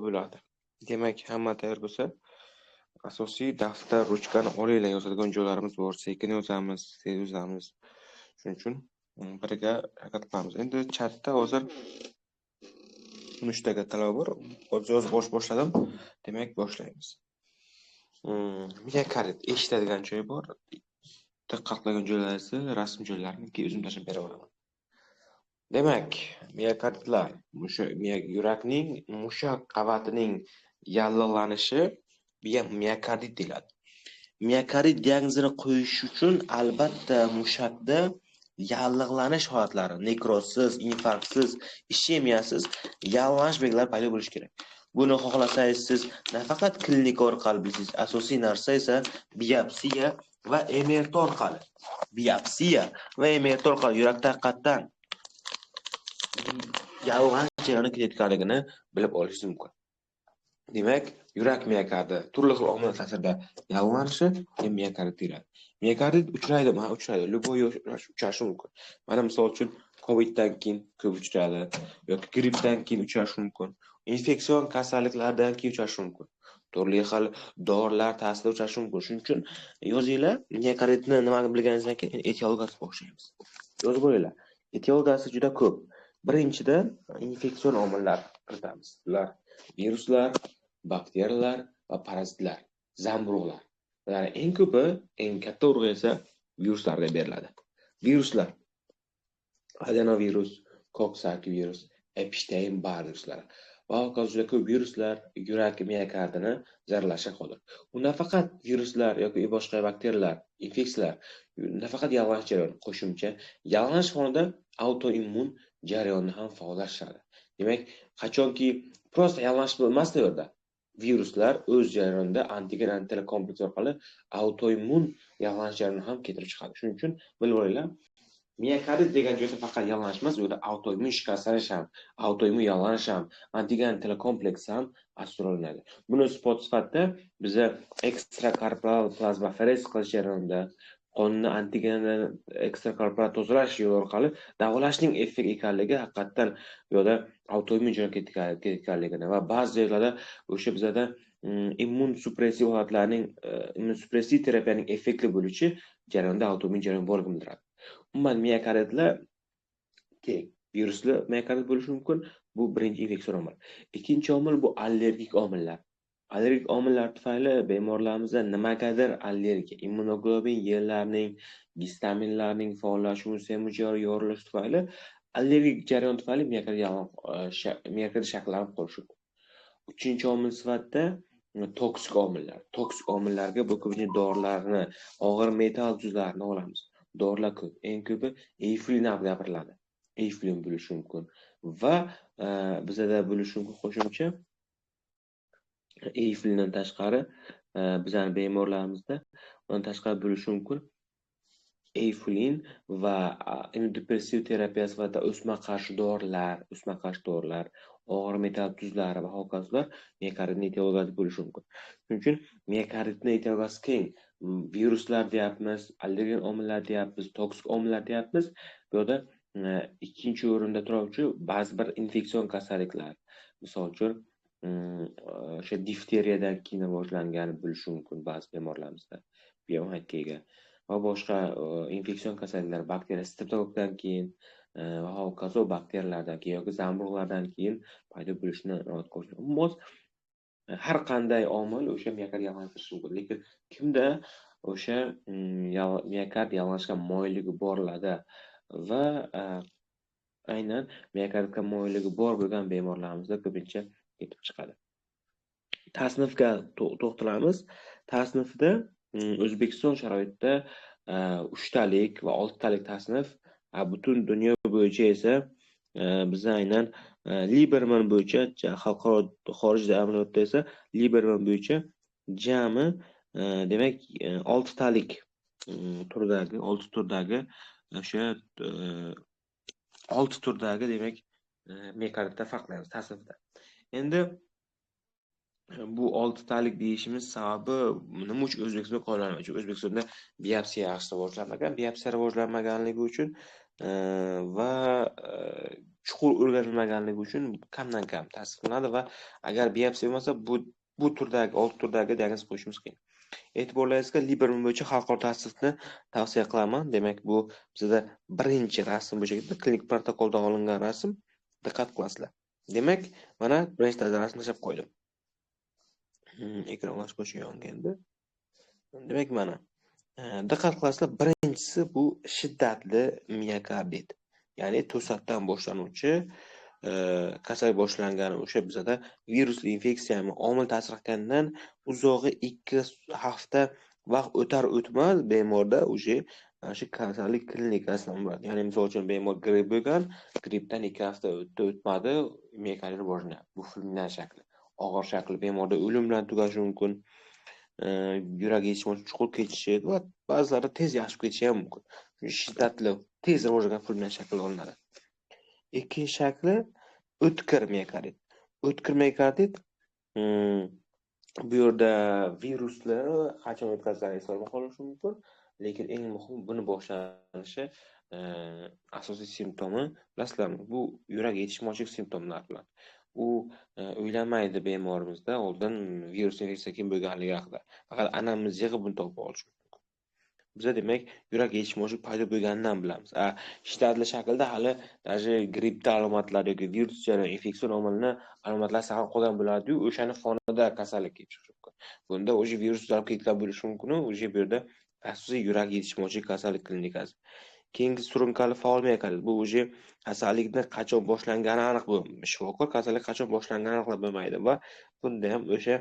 bo'ladi. Demak, hamma tayyor bo'lsa, asosiy daftar, ruchkani olinglar, yozadigan joylarimiz bor. Sekin yozamiz, tez yozamiz. Shuning uchun birga harakat qilamiz. Endi chatda hozir 13 taga talab bor. Hozir boshladim. Demak, boshlaymiz. Miyakardi eshitadigan joy bor. Diqqat qilgan joylar esa rasm joylarini o'zim tashlab beraman. Demak, miyokardlar yurakning mushak qavatining yallig'lanishi miyokardit deyiladi. Miyokardit diagnozini qo'yish uchun albatta mushakda yallig'lanish holatlari, nekrozsiz, infarktsiz, ishemiyasiz yallig'lanish belgilari paydo bo'lishi kerak. Buni xohlasangiz siz nafaqat klinik orqali bilasiz, asosiy narsa esa biopsiya va MRT orqali. Biopsiya va MRT orqali yurakda haqiqatdan yallig'lanish jarayoni ketayotganligini bilib olishingiz mumkin. Demak, yurak miyokardi turli xil omillar ta'sirida yallig'lanishi miyokardit deyiladi. Miyokardit uchraydimi? Uchraydi. Любой uchrashi mumkin. Mana misol uchun COVIDdan keyin ko'p uchradi yoki grippdan keyin uchrashi mumkin. Infeksion kasalliklardan keyin uchrashi mumkin. Turli xil dorilar ta'sirida uchrashi mumkin. Shuning uchun yozinglar, miyokarditni nimani bilganingizdan keyin etiologiyasi boshlaymiz. Yozib olinglar. Etiologiyasi juda ko'p. Birinchidan infeksion omillar kiritamiz. Ular viruslar, bakteriyalar va parazitlar, zamburug'lar. Ular eng ko'pi, eng katta urg'u esa viruslarga beriladi. Viruslar: adenovirus, Coxsackie virus, Epstein-Barr viruslari. Va hokazo ko'p viruslar yurak miokardini zararlashga qodir. U nafaqat viruslar yoki boshqa bakteriyalar, infeksiyalar, nafaqat yallig'lanish jarayoni, qo'shimcha yallig'lanish fonida autoimmun jarayonni ham faollashtiradi. Demak, qachonki prosta yallig'lanish bo'lmasda yerda viruslar o'z jarayonida antigen-antitana kompleks orqali autoimmun yallig'lanish jarayonini ham keltirib chiqadi. Shuning uchun bilib olinglar, miyokardit degan joyda faqat yallig'lanish emas, u yerda autoimmun shikastlanish ham, autoimmun yallig'lanish ham, antigen-antitana kompleks ham asur olinadi. Buni isbot sifatida biza ekstrakorporal plazmaferez qilish jarayonida qonni antigendan ekstrakorporal tozalash yo'li orqali davolashning effekt ekanligi haqiqatdan yo'lda autoimmun jarayon ketganligini va ba'zi joylarda o'sha bizada immun suppressiv holatlarning immunosupressiv terapiyaning effektli bo'lishi jarayonda autoimmun jarayon borligini bildiradi. Umuman miyokarditlar keng virusli miyokardit bo'lishi mumkin. Bu birinchi infeksion omil. Ikkinchi omil bu allergik omillar. Allergik omillar tufayli bemorlarimizda nimagadir allergiya, immunoglobulin yerlarning, gistaminlarning faollashuvi, semijor yorilishi tufayli allergik jarayon tufayli miokardit shakllanib qolishi mumkin. Uchinchi omil sifatida toksik omillar. Toksik omillarga bu ko'pincha dorilarni, og'ir metall tuzlarni olamiz. Dorilar ko'p. Eng ko'pi eiflin deb gapiriladi. Eiflin bo'lishi mumkin va bizada bo'lishi mumkin qo'shimcha eiflindan tashqari bizning bemorlarimizda undan tashqari bo'lishi mumkin eiflin va immunodepressiv terapiya sifatida o'sma qarshi dorilar, og'ir metall tuzlari va hokazolar miyokarditning etiologiyasi bo'lishi mumkin. Shuning uchun miyokarditning etiologiyasi keng. Viruslar deyapmiz, allergen omillar deyapmiz, toksik omillar deyapmiz. Bu yerda ikkinchi o'rinda turuvchi ba'zi bir infeksion kasalliklar, misol uchun o'sha difteriyadan keyin rivojlangan bo'lishi mumkin ba'zi bemorlarimizda, biomatga va boshqa infeksion kasalliklar, bakteriya streptokokdan keyin va hokazo bakteriyalardan keyin yoki zamburug'lardan keyin paydo bo'lishini inoat qilish mumkin. Har qanday omil o'sha miokard yallig'lanishi mumkin, lekin kimda o'sha miokard yallig'lanishga moyilligi borlarda va aynan miokardga moyilligi bor bo'lgan bemorlarimizda ko'pincha yetib chiqadi. Tasnifga to'xtalamiz. Tasnifda O'zbekiston sharoitida 3 talik va 6 talik tasnif, butun dunyo bo'yicha esa biz aynan Liberman bo'yicha xalqaro xorijda amaliyotda esa Liberman bo'yicha jami demak 6 talik turdagi 6 turdagi demak miokarditda farqlaymiz tasnifda. Endi bu 6 talik deyishimiz sababi nima uchun O'zbekistonda qo'llaniladi? Chunki O'zbekistonda biopsiya yaxshi rivojlanmagan. Biopsiya rivojlanmaganligi uchun va chuqur o'rganilmaganligi uchun kamdan-kam tasdiqlanadi va agar biopsiya bo'lmasa, bu turdagi, old turdagi diagnoz qo'yishimiz qiyin. E'tiborlaringizga Liberman bo'yicha xalqaro tasdiqni tavsiya qilaman. Demak, bu bizda birinchi rasm bo'yicha klinik protokolda olingan rasm. Diqqat qilasizlar. Demak, mana birinchi rasmni tashlab qo'ydim. Ekran ochib yongandi. Demak, mana diqqat qilasizlar, birinchisi bu shiddatli miokardit. Ya'ni to'satdan boshlanuvchi kasal boshlangani o'sha bizada virusli infeksiyami omil ta'sir qilgandan uzog'i 2 hafta vaqt o'tar-o'tmas bemorda o'sha shu kasallik klinikasidan bo'ladi. Ya'ni misol uchun bemor gripp bo'lgan, grippdan 2 hafta o'tmadi, miokardit rivojlanadi. Bu fulminant shakli. Og'ir shakli bemorda o'lim bilan tugashi mumkin. Yurak yetishmovchi chuqur ketishi va ba'zilari tez yaxshi ketishi ham mumkin. Shiddatli, tez rivojlangan fulminant shakl olinadi. Ikkinchi shakli o'tkir miokardit. O'tkir miokardit bu yerda viruslar qachon o'tkazilgani eslolmay qolishi mumkin, lekin eng muhim buni boshlanishi asosiy simptomi bilasizlarmi? Bu yurak yetishmovchilik simptomlari bilan. U o'ylamaydi bemorimizda oldin virus infeksiya kim bo'lganligi haqida. Faqat anamiz yig'ib buni topib olish mumkin. Biza demak yurak yetishmovchilik paydo bo'lganidan bilamiz. Shiddatli shaklda hali даже grippda alomatlar yoki virus jarayoni infeksion omilni alomatlar saqlab qolgan bo'ladi-yu, o'shani fonida kasallik kelib chiqishi mumkin. Bunda o'sha virus tuzalib ketgan bo'lishi mumkin-u, o'sha bu yerda asosiy yurak yetishmovchilik kasallik klinikasi. Keyingi surunkali faol miokardit. Bu o'sha kasallikni qachon boshlangani aniq bo'lmaydi. Shifokor kasallik qachon boshlangani aniqlab bo'lmaydi va bunda ham o'sha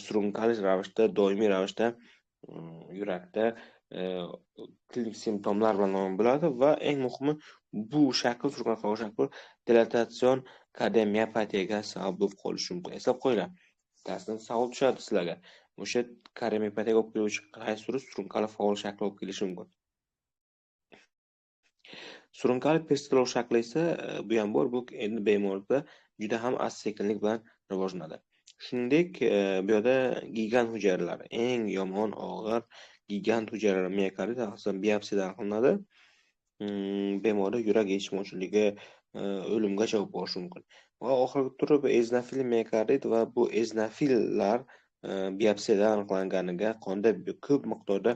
surunkali ravishda, doimiy ravishda yurakda klinik simptomlar bilan namoyon bo'ladi va eng muhimi bu shakl surunkali faol shakl dilatatsion kardiomiopatiyaga sabab bo'lib qolishi mumkin. Eslab qo'yinglar. Darsdan savol tushadi sizlarga. O'sha kardiomiopatiyaga olib keluvchi qaysi turi surunkali faol shakl olib kelishi mumkin. Surunkali peristitol shakli esa bu ham bor, bu endi bemorda juda ham asta-sekinlik bilan rivojlanadi. Shuningdek, bu yerda gigant hujayralar, eng yomon og'ir gigant hujayralar miokardit asosan biopsiyadan qilinadi. Bemorda yurak yetishmovchiligi o'limgacha olib borishi mumkin. Va oxirgi turi bu eozinofil miokardit va bu eozinofillar biopsiyada aniqlanganiga qonda ko'p miqdorda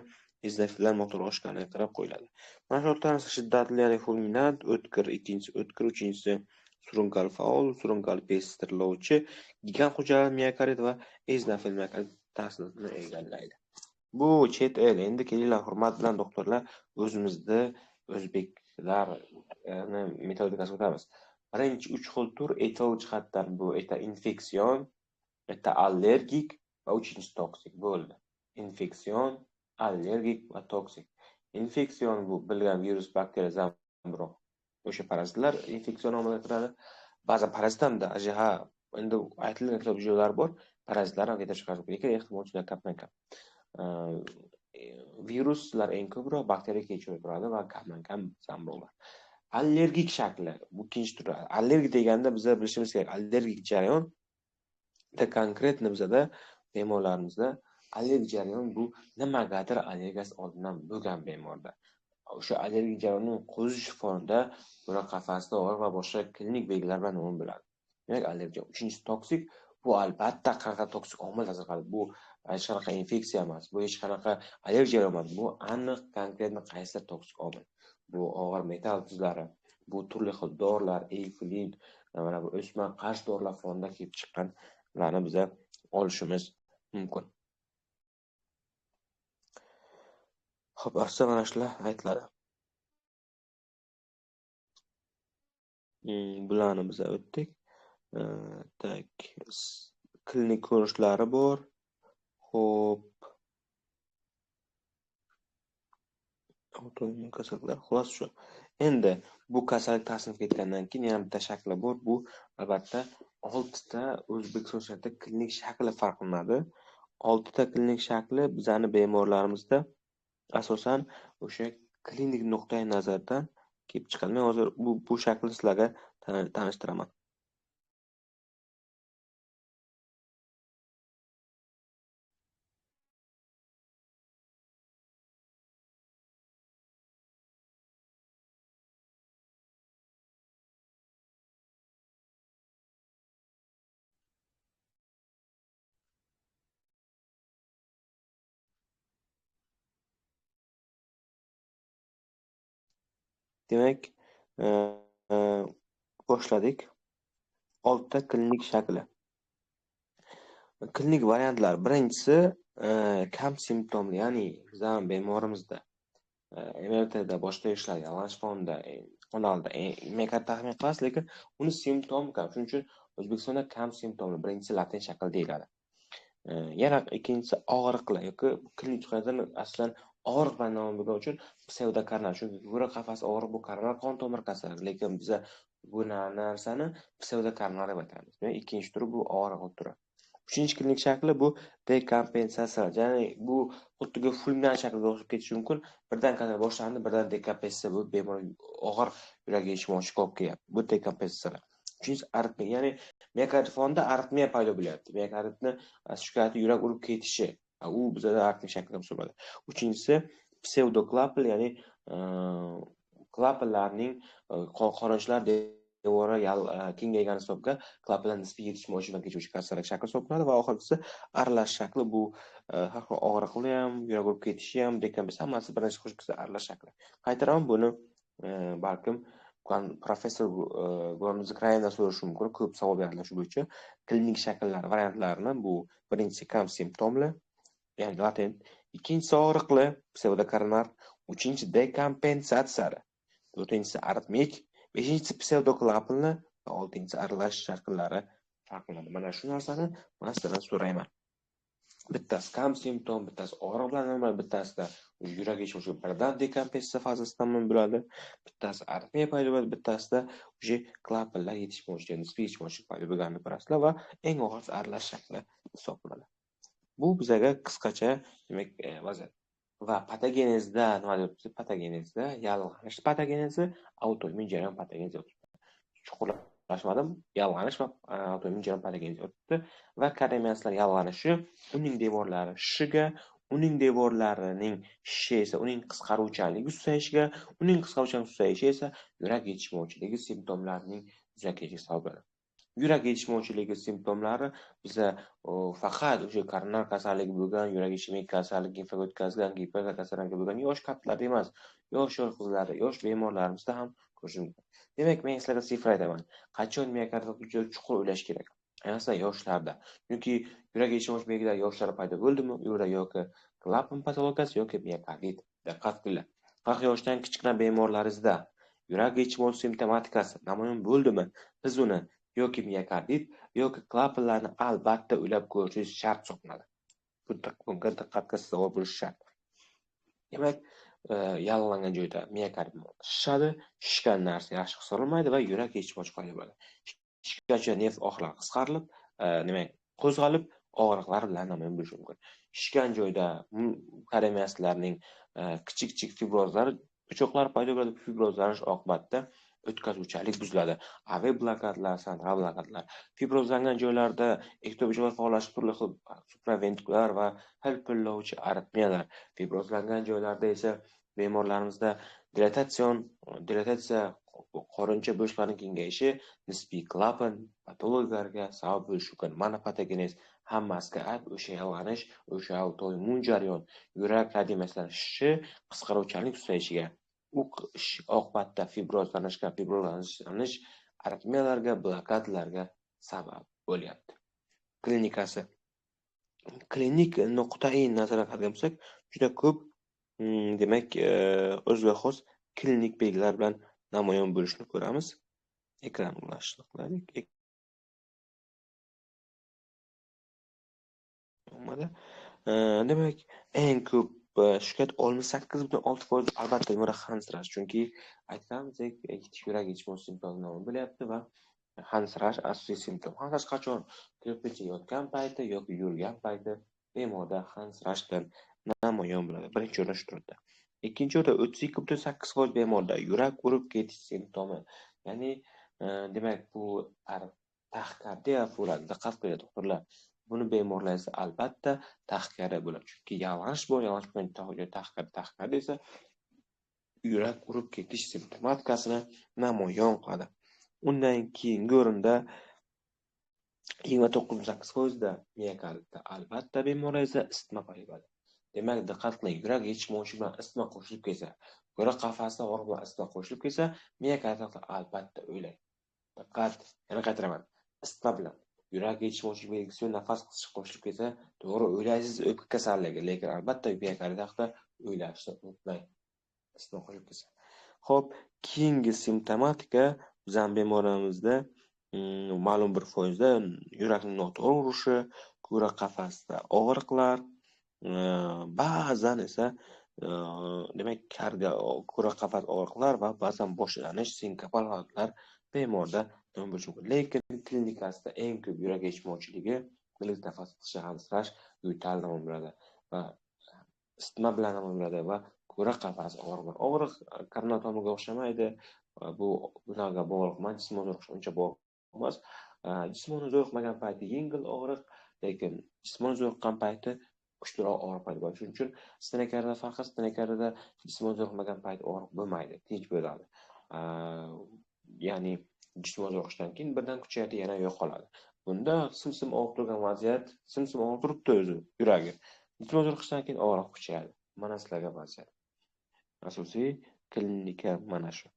eozinofillar miqdori oshganiga qarab qo'yiladi. Mana shu tanasi shiddatli, ya'ni fulminant, o'tkir, ikkinchisi o'tkir, uchinchisi surunkali faol, surunkali pestirlovchi, gigant hujayralar miokardit va eozinofil miokardit ta'sirini egallaydi. Bu chet el. Endi kelinglar, hurmat bilan doktorlar, o'zimizda o'zbeklarni metodikasiga o'tamiz. Birinchi 3 xil tur etiologik jihatdan bu infeksion, allergik va uchinchisi toksik bo'ldi. Infeksion, allergik va toksik. Infeksion bu bilgan virus, bakteriya, zamburug'. O'sha parazitlar infeksion omilga kiradi. Ba'zi parazit hamda endi aytilgan videolar bor, parazitlar ham kelib chiqarish mumkin, lekin ehtimol juda kamdan-kam. Viruslar eng ko'proq bakteriya kelib turadi va kamdan-kam zamburug'lar. Allergik shakli bu ikkinchi turi. Allergik deganda biz bilishimiz kerak, allergik jarayon konkretni bizada bemorlarimizda allergik jarayon bu nimagadir allergiyasi oldindan bo'lgan bemorda. O'sha allergik jarayonning qo'zish fonida yurak qafasida og'riq va boshqa klinik belgilar bilan namoyon bo'ladi. Demak, allergiya. Uchinchisi toksik. Bu albatta qanaqa toksik omil ta'sir qiladi. Bu hech qanaqa infeksiya emas, bu hech qanaqa allergiya emas. Bu aniq konkretni qaysi toksik omil. Bu og'ir metall tuzlari, bu turli xil dorilar, efilin, mana bu o'sma qarshi dorilar fonida kelib chiqqanlarni biz olishimiz mumkin. Xo'p, asla mana shular aytiladi. Bularni biz o'tdik. Tak, klinik ko'rishlari bor. Xo'p. Autoimmun kasalliklar xolos shu. Endi bu kasallik tasnif etgandan keyin yana bitta shakli bor. Bu albatta 6 ta O'zbekistonda klinik shakli farqlanadi. 6 ta klinik shakli bizani bemorlarimizda asosan o'sha klinik nuqtai nazardan kelib chiqadi. Men hozir bu shaklni sizlarga tanishtiraman. Demak, e, e, boshladik. 6 ta klinik shakli. Klinik variantlar. Birinchisi kam simptomli, ya'ni bizning bemorimizda MRTda boshqa ishlar, yalang'och fonda, qonalda miyokard taxmin qilasiz, lekin uni simptom kam. Shuning uchun O'zbekistonda kam simptomli birinchisi latin shakl deyiladi. Yana ikkinchisi og'riqli yoki klinik holatlar aslan og'riq bilan namoyon bo'lgani uchun psevdokoronar. Chunki yurak qafasi og'riq bu koronar qon tomir kasalligi, lekin biza bu narsani psevdokoronar deb aytamiz. Demak, ikkinchi turi bu og'riqli turi. Uchinchi klinik shakli bu dekompensatsiya. Ya'ni bu xuddi fulminant shaklda o'xshab ketishi mumkin. Birdan kasal boshlandi, birdan dekompensatsiya bo'lib bemor og'ir yurak yetishmovchi qolib kelyapti. Bu dekompensatsiya. Uchinchisi aritmiya, ya'ni miokard fonda aritmiya paydo bo'lyapti. Miokardni shikayati yurak urib ketishi. U bizada aritmiya shaklida hisoblanadi. Uchinchisi pseudoklapel, ya'ni klapellarning qorinishlar devori kengaygan hisobga klapellar nisbiy yetishmovchidan kechuvchi kasallik shakli hisoblanadi va oxirgisi aralash shakli. Bu har xil og'riqli ham, yurak urib ketishi ham, dekompensatsiya hammasi birinchi qo'shimcha aralash shakli. Qaytaraman buni balkim professor Zikrayevdan so'rash mumkin. Ko'p savol beriladi shu bo'yicha. Klinik shakllar variantlarini bu birinchisi kam simptomli, ya'ni latent, ikkinchisi og'riqli, pseudokoronar, uchinchisi dekompensatsiya, to'rtinchisi aritmik, beshinchisi pseudoklapelni va oltinchisi aralash shakllari farqlanadi. Mana shu narsani men sizdan so'rayman. Bittasi kam simptom, bittasi og'riq bilan namoyon, bittasida yurak yetishmovchi birdan dekompensatsiya fazasida namoyon bo'ladi, bittasi aritmiya paydo bo'ladi, bittasida o'sha klapellar yetishmovchi, nisbiy yetishmovchilik paydo bo'lganini ko'rasizlar va eng og'iri aralash shakli hisoblanadi. Bu bizaga qisqacha demak vaziyat. Va patogenezda nima deyapmiz? Patogenezda yallig'lanish patogenezi, autoimmun jarayon patogenezi chuqurlashmadim. Yallig'lanish va autoimmun jarayon patogenezi o'tdi va koronaviruslar yallig'lanishi uning devorlari shishiga, uning devorlarining shishi esa uning qisqaruvchanligi susayishiga, uning qisqaruvchanligi susayishi esa yurak yetishmovchiligi simptomlarining yuzaga kelishiga sabab bo'ladi. Yurak yetishmovchiligi simptomlari biza faqat o'sha koronar kasalligi bo'lgan, yurak ishemik kasallik, infarkt o'tkazgan, gipertoniya kasalligiga bo'lgan yosh kattalarda emas, yosh qizlarda, yosh bemorlarimizda ham ko'rish mumkin. Demak, men sizlarga sifra aytaman. Qachon miokardni juda chuqur o'ylash kerak? Ayniqsa yoshlarda. Chunki yurak yetishmovchi belgilar yoshlarda paydo bo'ldimi, ular yoki klapan patologiyasi yoki miokardit. Diqqat qilinglar. 40 yoshdan kichkina bemorlaringizda yurak yetishmovchi simptomatikasi namoyon bo'ldimi, biz uni yoki miokardit yoki klapanlarni albatta o'ylab ko'rishingiz shart hisoblanadi. Bunga diqqatga savol bo'lishi shart. Demak, yallig'langan joyda miokard shishadi, shishgan narsa yaxshi hisoblanmaydi va yurak yetishmovchi paydo bo'ladi. Shishgancha neft oqlari qisqarilib, demak, qo'zg'alib, og'riqlar bilan namoyon bo'lishi mumkin. Shishgan joyda koronaviruslarning kichik fibrozlar, o'choqlar paydo bo'ladi. Fibrozlanish oqibatida o'tkazuvchanlik buziladi. AV blokadlar, santral blokadlar. Fibrozlangan joylarda ekto'choqlar faollashib, turli xil supraventrikulyar va hilpillovchi aritmiyalar. Fibrozlangan joylarda esa bemorlarimizda dilatatsiya qorincha bo'shliqlarining kengayishi nisbiy klapan patologiyalariga sabab bo'lishi mumkin. Mana patogenez hammasiga ayb o'sha yallig'lanish, o'sha autoimmun jarayon, yurak radiomasalanishishi, qisqaruvchanlik susayishiga, u oqibatda fibrozlanish aritmiyalarga, blokadalarga sabab bo'lyapti. Klinikasi. Klinik nuqtai nazardan qaragan bo'lsak, juda ko'p demak o'ziga xos klinik belgilar bilan namoyon bo'lishini ko'ramiz. Ekran ulashishni qilaylik. Demak, eng ko'p shikayat 68.6% albatta yumrak hansirash. Chunki aytganimizdek, yurak yetishmovchi simptom namoyon bo'lyapti va hansirash asosiy simptom. Hansirash qachon? Ko'pincha yotgan payti yoki yurgan payti bemorda hansirash bilan namoyon bo'ladi. Birinchi o'rinda shu turibdi. Ikkinchi o'rinda 32.8% bemorda yurak urib ketish simptomi. Ya'ni demak, bu taxikardiya bo'ladi. Diqqat qiling doktorlar. Buni bemorlar esa albatta taxikardiya bo'ladi. Chunki yallig'lanish bor, taxikardiya esa yurak urib ketish simptomatikasini namoyon qiladi. Undan keyingi o'rinda 29.8% miokardda albatta bemorlar esa isitma paydo bo'ladi. Demak, diqqat qiling, yurak yetishmovchi bilan isitma qo'shilib kelsa, Ko'rak qafasida og'riq bilan isitma qo'shilib kelsa, miokardda albatta o'lay. Diqqat, yana qaytaraman. Isitma bilan yurak yetishmovchilik belgisi va nafas qisish qo'shilib kelsa, to'g'ri o'ylaysiz o'pka kasalligi, lekin albatta miokardda o'ylashni unutmang. Isitma qo'shilib kelsa. Xo'p, keyingi simptomatika bizning bemorimizda ma'lum bir foizda yurakning noto'g'ri urishi, ko'rak qafasida og'riqlar, ba'zan esa demak ko'rak qafas og'riqlar va ba'zan boshlanish sinkopal holatlar bemorda bo'lishi mumkin. Lekin klinikasida eng ko'p yurak yetishmovchiligi, bilik nafas hansirash, yo'tal bo'ladi va isitma bilan ham bo'ladi va ko'rak qafasi og'riq karnotomiga o'xshamaydi. Bu bularga bog'liq emas, jismoniy uncha bog'liq emas. Jismoniy zo'riqmagan payti yengil og'riq, lekin jismoniy zo'riqqan payti kuchliroq og'riq paydo bo'ladi. Shuning uchun stenokardiya farqi, stenokardiya jismoniy zo'riqmagan payti og'riq bo'lmaydi, tinch bo'ladi. Ya'ni jismoniy zo'riqishdan keyin birdan kuchayadi, yana yo'qoladi. Bunda sim-sim og'riq turgan vaziyat, sim-sim og'riq turibdi o'zi yuragi. Jismoniy zo'riqishdan keyin og'riq kuchayadi. Mana sizlarga vaziyat. Asosiy klinika mana shu.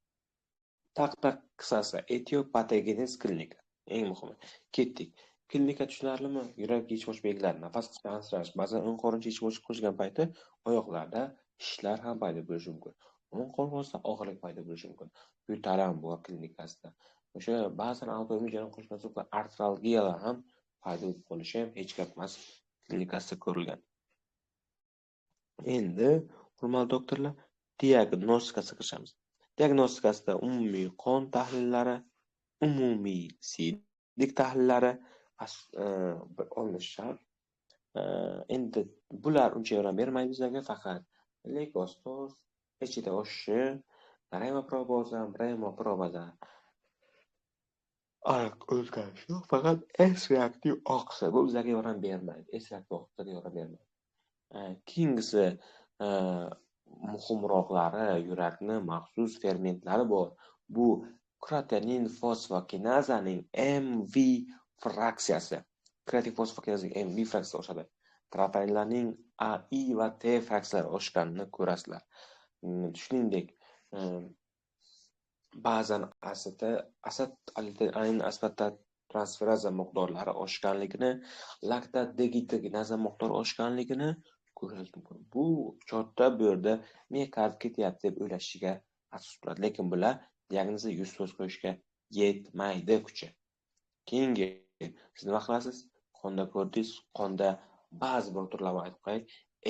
Taqdir qisasi etiopatogenez klinika. Eng muhimi. Ketdik. Klinika tushunarlimi? Yurak yetishmovchi belgilari, nafas hansirash, ba'zan o'ng qorincha yetishmovchilik qo'shilgan payti oyoqlarda shishlar ham paydo bo'lishi mumkin. O'ng qo'l ostida og'riq paydo bo'lishi mumkin. Yo'tal ham bor klinikasida. O'sha ba'zan autoimmun jarroh qo'shimchasi artralgiyalar ham paydo bo'lib qolishi ham hech gap emas. Klinikasida ko'rilgan. Endi, hurmatli doktorlar, diagnostikasiga kirishamiz. Diagnostikasida umumiy qon tahlillari, umumiy siydik tahlillari olinishi shart. Endi bular uncha yordam bermaydi bizlarga, faqat leykostoz, ichida oshishi, remoprobozam, ariq o'zgarishi, faqat S reaktiv oqsa bu bizlarga yordam bermaydi. S reaktiv oqsa yordam bermaydi. Keyingisi muhimroqlari, yurakni maxsus fermentlari bor. Bu kreatinin fosfokinazaning MV fraksiyasi. Kreatin fosfokinazaning MV fraksiyasi oshadi. Troponinlarning AI va T fraksiyalari oshganini ko'rasizlar. Shuningdek, ba'zan asetil aspartat transferaza miqdorlari oshganligini, laktat degidrogenaza miqdori oshganligini ko'rish mumkin. Bu chotda bu yerda miokard ketyapti deb o'ylashiga asos bo'ladi, lekin bular diagnozga 100 so'z qo'yishga yetmaydi kuchi. Keyingi siz nima qilasiz? Qonda ko'rdingiz, qonda ba'zi bir turlarni aytib qo'yay.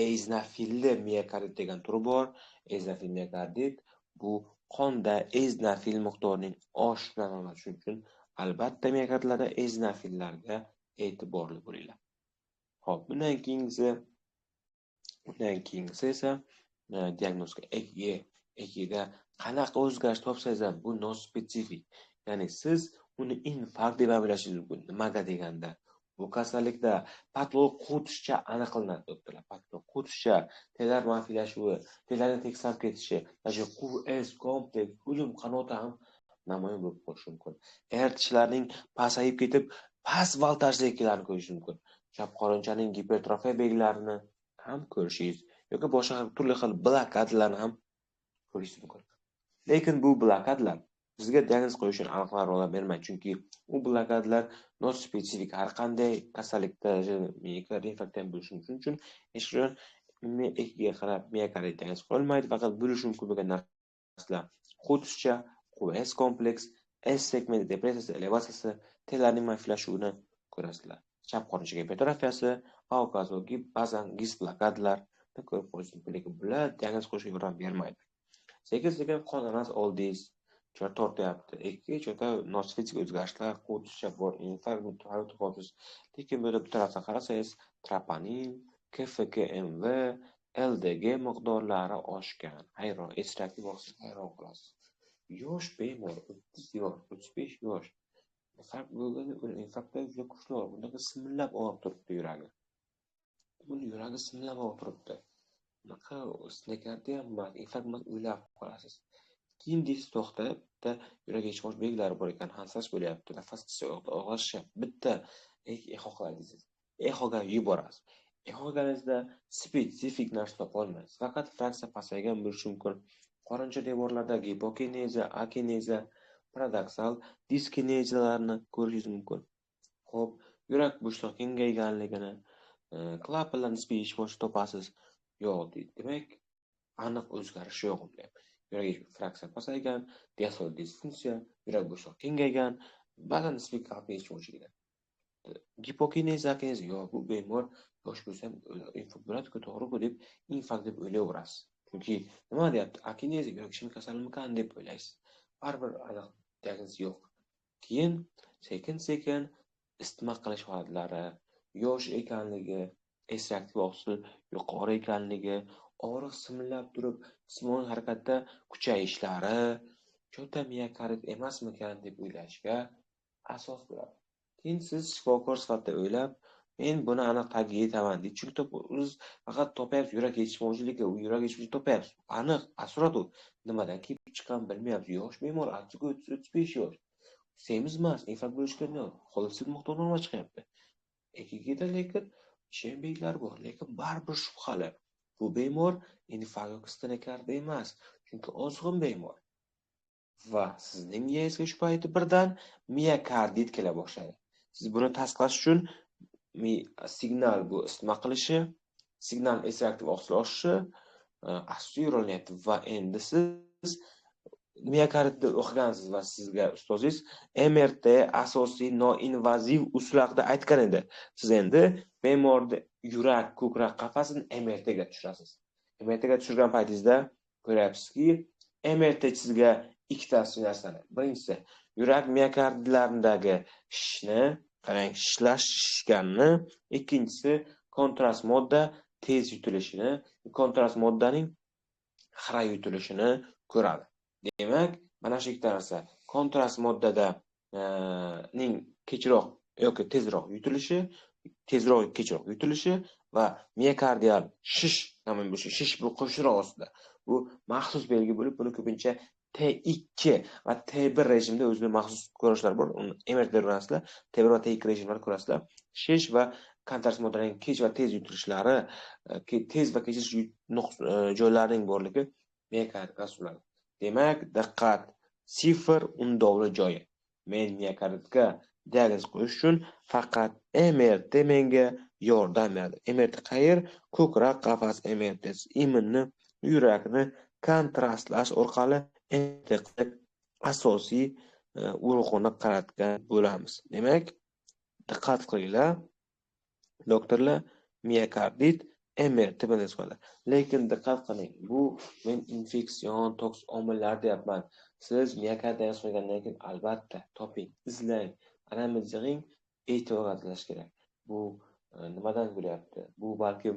Eozinofilli miokardit degan turi bor. Eozinofil miokardit bu qonda eozinofil miqdorining oshishidan olinadi. Shuning uchun albatta miokardlarda eozinofillarga e'tiborli bo'linglar. Xo'p, bundan keyingisi esa diagnostika. EKGda qanaqa o'zgarish topsangiz ham bu nospetsifik. Ya'ni siz uni infarkt deb o'ylashingiz mumkin. Nimaga deganda, bu kasallikda patolog qo'tishcha aniqlanadi doktorlar. Patolog qo'tishcha, telar manfiylashuvi, telarning teksab ketishi, QS kompleks, o'lim qanoti ham namoyon bo'lib qolishi mumkin. Tishlarning pasayib ketib, past voltajliklarini ko'rish mumkin. Chap qorinchaning gipertrofiya belgilarini ham ko'rishingiz yoki boshqa turli xil blokadalarni ham ko'rishingiz mumkin. Lekin bu blokadalar sizga diagnoz qo'yishni aniqlar ola bermaydi, chunki u blokadalar nospetsifik, har qanday kasallikda miokard infarktdan bo'lishi mumkin. Shuning uchun hech qachon EKGga qarab miokard diagnoz qo'yilmaydi, faqat bo'lishi mumkin bo'lgan narsalar qo'tishcha, QS kompleks, S segment depressiyasi, elevatsiyasi, telarning manfiylashuvini ko'rasizlar. Chap qorincha gipertrofiyasi, AUKAS va ba'zan GIS blokadalarni ko'rib qo'yish mumkin, lekin bular diagnoz qo'yishga yordam bermaydi. Sekin-sekin qon analiz oldingiz, chort tortyapti, chorta nosfetsik o'zgarishlar, qo'tishcha bor, infarkt, hodish. Lekin bu tarafdan qarasangiz, troponin, KFKMV, LDG miqdorlari oshgan. Hayron, S-reaktiv oqsiz hayron qolasiz. Yosh bemor, 30 yosh, 35 yosh. Infarkt bo'lgan, infarktda juda kuchli, bundaqa simillab og'rib turibdi yuragi. Buni yuragi simillab og'rib turibdi. Bunaqa stenokardiya emas, infarkt emas, o'ylab qolasiz. Keyin deysiz, to'xtab, bitta yurak yetishmovchi belgilari bor ekan, hansirash bo'lyapti, nafas og'rishyapti. Bitta eho qilaysiz. Ehoga yuborasiz. Ehoganizda spetsifik narsa topa olmaysiz. Faqat fraksiya pasaygan bo'lishi mumkin. qorincha devorlaridagi gipokineziya, akineziya, paradoksal diskineziyalarni ko'rishingiz mumkin. Xo'p, yurak bo'shlig'i kengayganligini, klapanlar nisbiy ishmosh topasiz. Yo'q deydi. Demak, aniq o'zgarish yo'q unda. Yurak fraksiya pasaygan, diastolic disfunksiya, yurak bo'shlig'i kengaygan, ba'zan nisbiy qalbga ishmosh keladi. Gipokineziya, akineziya yo'q, bu bemor yosh bo'lsa ham infarkt bo'ladi-ku, to'g'ri-ku deb infarkt deb o'ylayverasiz. Chunki nima deyapti? Akineziya yurak ishemik kasalmikan deb o'ylaysiz. Baribir aniq diagnoz yo'q. Keyin sekin-sekin isitma qilish holatlari, yosh ekanligi, S reaktiv oqsil yuqori ekanligi, og'riq simillab turib, jismoniy harakatda kuchayishlari, cho'ta miokardit emasmikan deb o'ylashga asos bo'ladi. Keyin siz shifokor sifatida o'ylab, men buni aniq tagiga yetaman deydi. Chunki o'zingiz faqat topyapsiz yurak yetishmovchiligi, u yurak yetishmovchiligi topyapsiz. Aniq, asrat u. Nimadan kelib chiqqan bilmayapsiz. Yosh bemor, 35 yosh. Semiz emas, infarkt bo'lishi kerak. Xolesterol miqdori normal chiqyapti. EKGda lekin ishemik belgilari bor, lekin baribir shubhali. Bu bemor infarkt yoki stenokardiya emas, chunki ozg'in bemor. Va sizning miyangizga shu payti birdan miokardit kela boshladi. Siz buni tasdiqlash uchun signal bu isitma qilishi, signal S reaktiv oqsil oshishi asosiy rol o'ynayapti va endi siz miokarditni o'qigansiz va sizga ustozingiz MRT asosiy noinvaziv usul haqida aytgan edi. Siz endi bemorni yurak, ko'krak qafasini MRTga tushirasiz. MRTga tushirgan paytingizda ko'ryapsizki, MRT sizga ikkita narsani. Birinchisi, yurak miokardlaridagi shishni, qarang, shishganini, ikkinchisi kontrast modda tez yutilishini, kontrast moddaning xira yutilishini ko'radi. Demak, mana shu ikkita narsa kontrast moddada ning kechroq yoki tezroq yutilishi, kechroq yutilishi va miokardial shish, shish bu qo'shniroq ostida. Bu maxsus belgi bo'lib, buni ko'pincha T2 va T1 rejimda o'zining maxsus ko'rinishlar bor. Uni MRT ko'rasizlar, T1 va T2 rejimlar ko'rasizlar. Shish va kontrast moddaning kech va tez yutilishlari, tez va kechish joylarining borligi miokardga asoslandi. Demak, diqqat, sifr undovli joyi. Men miokarditga diagnoz qo'yish uchun faqat MRT menga yordam beradi. MRT qayer? Ko'krak qafas MRT. Iminni, yurakni kontrastlash orqali asosiy urg'uni qaratgan bo'lamiz. Demak, diqqat qilinglar. Doktorlar, miokardit MRT bilan qiladi. Lekin diqqat qiling, bu men infeksion, toks omillar deyapman. Siz miokardni qilgandan keyin albatta toping, izlang, analiz yig'ing, e'tiborga qarash kerak. Bu nimadan bo'lyapti? Bu balkim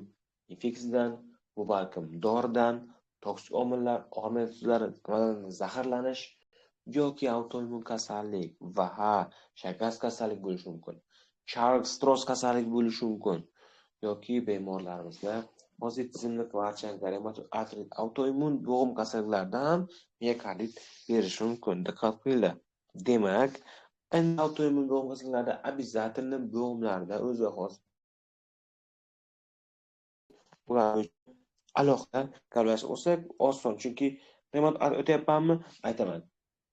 infeksiyadan, bu balkim doridan, toksik omillar, omillar zaharlanish yoki autoimmun kasallik va shakar kasallik bo'lishi mumkin. Shark-Stross kasallik bo'lishi mumkin. Yoki bemorlarimizda pozitizmlik va artrit autoimmun bo'g'im kasalliklardan ham miokardit berishi mumkin. Diqqat qilinglar. Demak, autoimmun bo'g'im kasalliklarda обязательно bo'g'imlarda o'zi xos ular alohida gaplashib olsak oson, chunki remont o'tyapmanmi? Aytaman.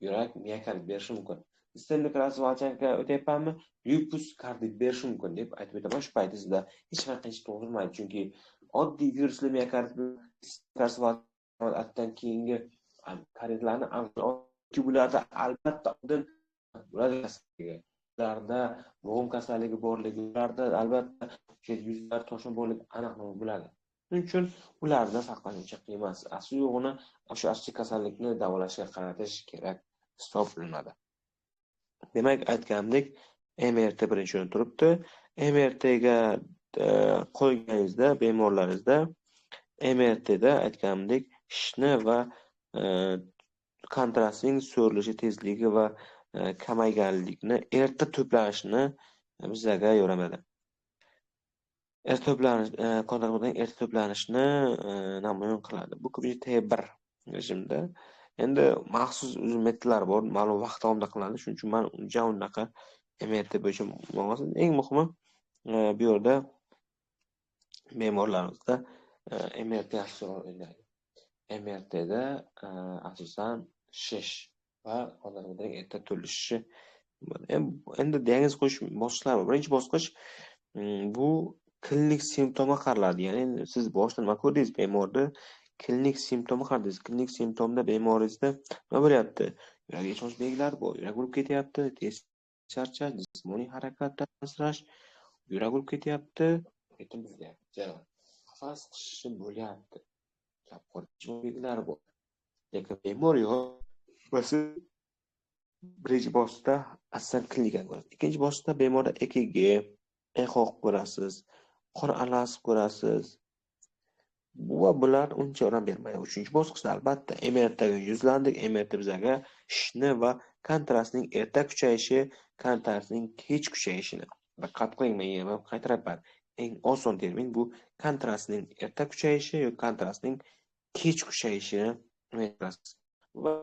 Yurak miokardit berishi mumkin. Sistemik razvalchanka o'tyapmanmi? Lupus kardit berishi mumkin deb aytib o'taman. Shu paytingizda hech qanday tug'dirmaydi, chunki oddiy virusli miokardit razvalchankadan keyingi karditlarni bularda albatta oldin ularda bo'g'im kasalligi borligi, ularda albatta yuzlar toshma borligi aniq bo'ladi. Shuning uchun ularda saqlash uncha qiyin emas. Asli yo'g'ini o'sha asli kasallikni davolashga qaratish kerak hisoblanadi. Demak, aytgandek, MRT birinchi o'rinda turibdi. MRTga qo'yganingizda bemorlaringizda MRTda aytgandek shishni va kontrastning so'rilishi tezligi va kamayganlikni, erta to'planishini bizga yo'ramadi. Erta to'planish, kontrastning erta to'planishni namoyon qiladi. Bu ko'pincha T1 rejimda. Endi maxsus metodlar bor, ma'lum vaqt davomida qilinadi. Shuning uchun men uncha unaqa MRT bo'yicha bo'lmasin. Eng muhimi bu yerda bemorlarimizda MRT yaxshi o'ynaydi. MRTda asosan shish va odamning erta to'lishishi. Endi diagnoz qo'yish bosqichlari bor. Birinchi bosqich bu klinik simptomga qaraladi. Ya'ni siz boshida nima ko'rdingiz bemorda, klinik simptomga qaradingiz. Klinik simptomda bemoringizda nima bo'lyapti? Yurak ishonch belgilari bor. Yurak urib ketyapti, tez charchash, jismoniy harakatdan ansirash, yurak urib ketyapti, ritim buzilyapti, nafas qisishi bo'lyapti. Qorish belgilari bor. Lekin bemor yo'q. Birinchi bosqida asal klinikaga ko'rasiz. Ikkinchi bosqida bemorda EKG, echoq ko'rasiz, qon alansi ko'rasiz. Va bular uncha yordam bermaydi. Uchinchi bosqichda albatta MRTga yuzlandik. MRT bizga shishni va kontrastning erta kuchayishi, kontrastning kech kuchayishini. Diqqat qiling, men yana qaytaraman. Eng oson termin bu kontrastning erta kuchayishi yoki kontrastning kech kuchayishini va